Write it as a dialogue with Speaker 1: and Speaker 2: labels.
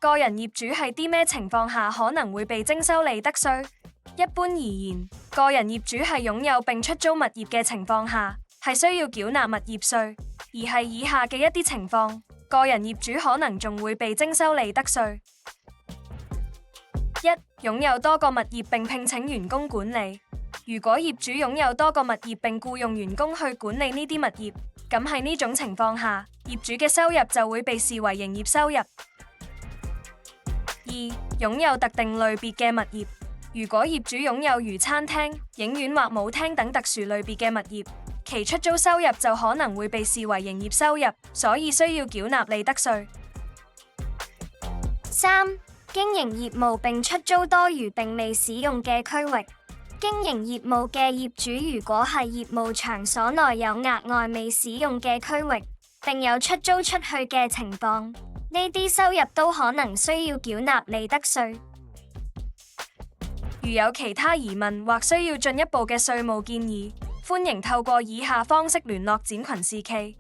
Speaker 1: 個人業主喺啲咩情況下可能會被徵收利得稅？一般而言，個人業主係擁有並出租物業嘅情況下，係需要繳納物業稅，而係以下嘅一啲情況，個人業主可能仲會被徵收利得稅。一、擁有多個物業並聘請員工管理。如果業主擁有多個物業並僱用員工去管理呢啲物業，咁喺呢種情況下，業主嘅收入就會被視為營業收入。二、擁有特定類別嘅物業。如果業主擁有如餐廳、影院或舞廳等特殊類別嘅物業，其出租收入就可能會被視為營業收入，所以需要繳納利得稅。
Speaker 2: 三、經營業務並出租多餘並未使用嘅區域。經營業務嘅業主如果係業務場所內有額外未使用嘅區域，並有出租出去嘅情況，呢啲收入都可能需要繳納利得稅。
Speaker 1: 如有其他疑問或需要進一步嘅稅務建議，歡迎透過以下方式聯絡展群士 K。